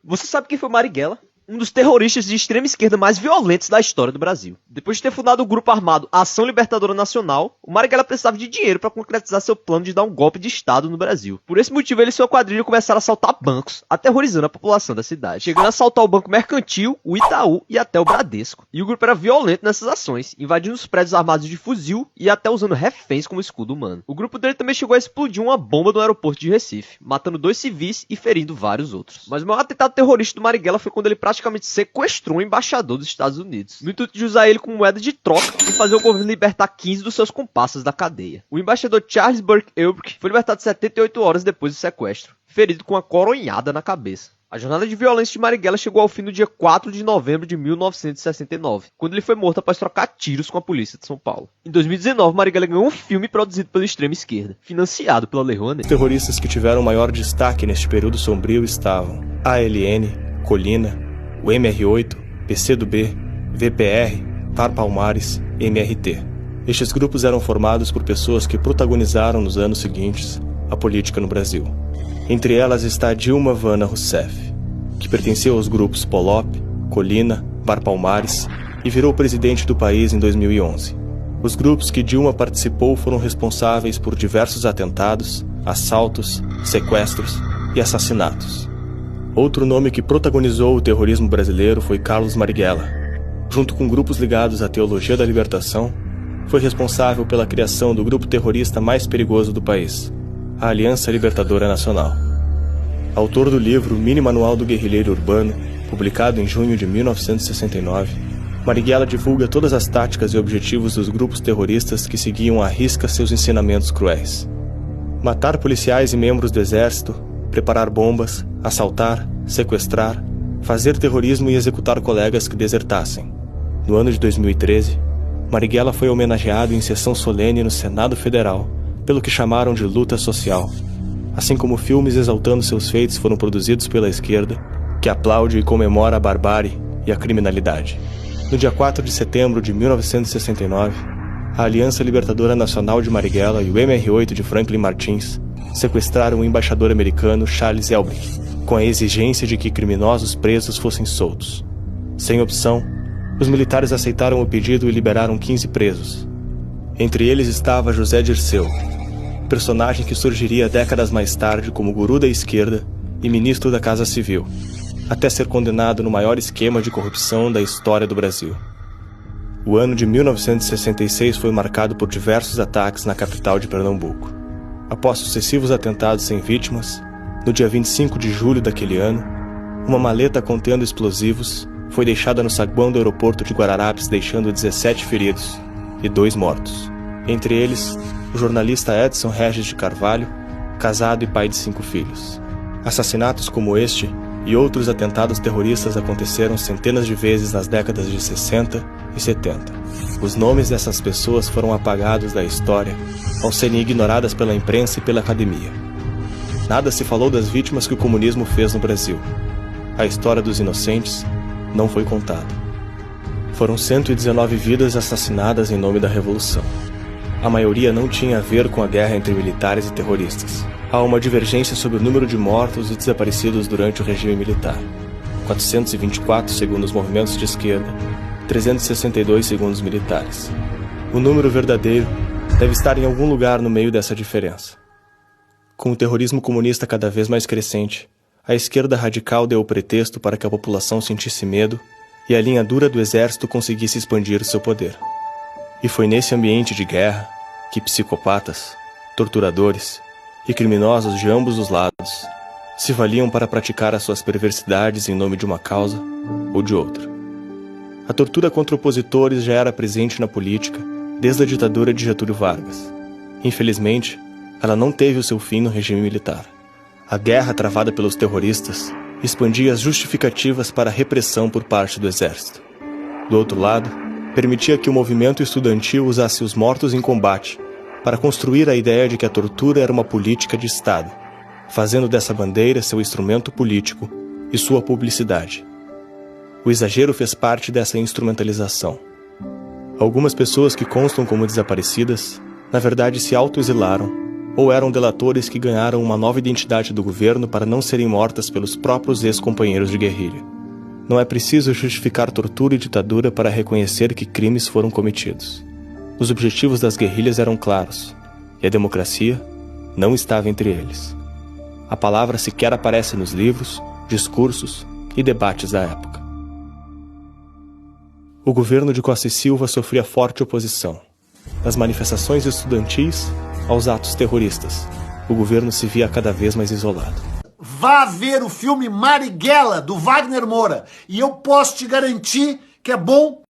Você sabe quem foi Marighella? Um dos terroristas de extrema esquerda mais violentos da história do Brasil. Depois de ter fundado o grupo armado Ação Libertadora Nacional, o Marighella precisava de dinheiro para concretizar seu plano de dar um golpe de estado no Brasil. Por esse motivo, ele e sua quadrilha começaram a assaltar bancos, aterrorizando a população da cidade, chegando a assaltar o Banco Mercantil, o Itaú e até o Bradesco. E o grupo era violento nessas ações, invadindo os prédios armados de fuzil e até usando reféns como escudo humano. O grupo dele também chegou a explodir uma bomba no aeroporto de Recife, matando 2 civis e ferindo vários outros. Mas o maior atentado terrorista do Marighella foi quando ele praticamente sequestrou um embaixador dos Estados Unidos, no intuito de usar ele como moeda de troca e fazer o governo libertar 15 dos seus comparsas da cadeia. O embaixador Charles Burke Elbrick foi libertado 78 horas depois do sequestro, ferido com uma coronhada na cabeça. A jornada de violência de Marighella chegou ao fim no dia 4 de novembro de 1969, quando ele foi morto após trocar tiros com a polícia de São Paulo. Em 2019, Marighella ganhou um filme produzido pela extrema esquerda, financiado pela Lei Rouanet. Os terroristas que tiveram maior destaque neste período sombrio estavam ALN, Colina, o MR8, PCdoB, VPR, Par Palmares e MRT. Estes grupos eram formados por pessoas que protagonizaram nos anos seguintes a política no Brasil. Entre elas está Dilma Vana Rousseff, que pertenceu aos grupos Polop, Colina, Par Palmares e virou presidente do país em 2011. Os grupos que Dilma participou foram responsáveis por diversos atentados, assaltos, sequestros e assassinatos. Outro nome que protagonizou o terrorismo brasileiro foi Carlos Marighella. Junto com grupos ligados à teologia da libertação, foi responsável pela criação do grupo terrorista mais perigoso do país, a Aliança Libertadora Nacional. Autor do livro Mini Manual do Guerrilheiro Urbano, publicado em junho de 1969, Marighella divulga todas as táticas e objetivos dos grupos terroristas que seguiam à risca seus ensinamentos cruéis. Matar policiais e membros do exército, preparar bombas, assaltar, sequestrar, fazer terrorismo e executar colegas que desertassem. No ano de 2013, Marighella foi homenageado em sessão solene no Senado Federal, pelo que chamaram de luta social, assim como filmes exaltando seus feitos foram produzidos pela esquerda, que aplaude e comemora a barbárie e a criminalidade. No dia 4 de setembro de 1969, a Aliança Libertadora Nacional de Marighella e o MR8 de Franklin Martins sequestraram o embaixador americano Charles Elbrick, com a exigência de que criminosos presos fossem soltos. Sem opção, os militares aceitaram o pedido e liberaram 15 presos. Entre eles estava José Dirceu, personagem que surgiria décadas mais tarde como guru da esquerda e ministro da Casa Civil, até ser condenado no maior esquema de corrupção da história do Brasil. O ano de 1966 foi marcado por diversos ataques na capital de Pernambuco. Após sucessivos atentados sem vítimas, no dia 25 de julho daquele ano, uma maleta contendo explosivos foi deixada no saguão do aeroporto de Guararapes, deixando 17 feridos e 2 mortos. Entre eles, o jornalista Edson Regis de Carvalho, casado e pai de 5 filhos. Assassinatos como este e outros atentados terroristas aconteceram centenas de vezes nas décadas de 60 e 70. Os nomes dessas pessoas foram apagados da história ao serem ignoradas pela imprensa e pela academia. Nada se falou das vítimas que o comunismo fez no Brasil. A história dos inocentes não foi contada. Foram 119 vidas assassinadas em nome da Revolução. A maioria não tinha a ver com a guerra entre militares e terroristas. Há uma divergência sobre o número de mortos e desaparecidos durante o regime militar. 424 segundo os movimentos de esquerda, 362 segundo os militares. O número verdadeiro deve estar em algum lugar no meio dessa diferença. Com o terrorismo comunista cada vez mais crescente, a esquerda radical deu o pretexto para que a população sentisse medo e a linha dura do exército conseguisse expandir o seu poder. E foi nesse ambiente de guerra que psicopatas, torturadores e criminosos de ambos os lados se valiam para praticar as suas perversidades em nome de uma causa ou de outra. A tortura contra opositores já era presente na política desde a ditadura de Getúlio Vargas. Infelizmente, ela não teve o seu fim no regime militar. A guerra travada pelos terroristas expandia as justificativas para a repressão por parte do exército. Do outro lado, permitia que o movimento estudantil usasse os mortos em combate para construir a ideia de que a tortura era uma política de Estado, fazendo dessa bandeira seu instrumento político e sua publicidade. O exagero fez parte dessa instrumentalização. Algumas pessoas que constam como desaparecidas, na verdade se autoexilaram ou eram delatores que ganharam uma nova identidade do governo para não serem mortas pelos próprios ex-companheiros de guerrilha. Não é preciso justificar tortura e ditadura para reconhecer que crimes foram cometidos. Os objetivos das guerrilhas eram claros, e a democracia não estava entre eles. A palavra sequer aparece nos livros, discursos e debates da época. O governo de Costa e Silva sofria forte oposição. Das manifestações estudantis aos atos terroristas, o governo se via cada vez mais isolado. Vá ver o filme Marighella, do Wagner Moura, e eu posso te garantir que é bom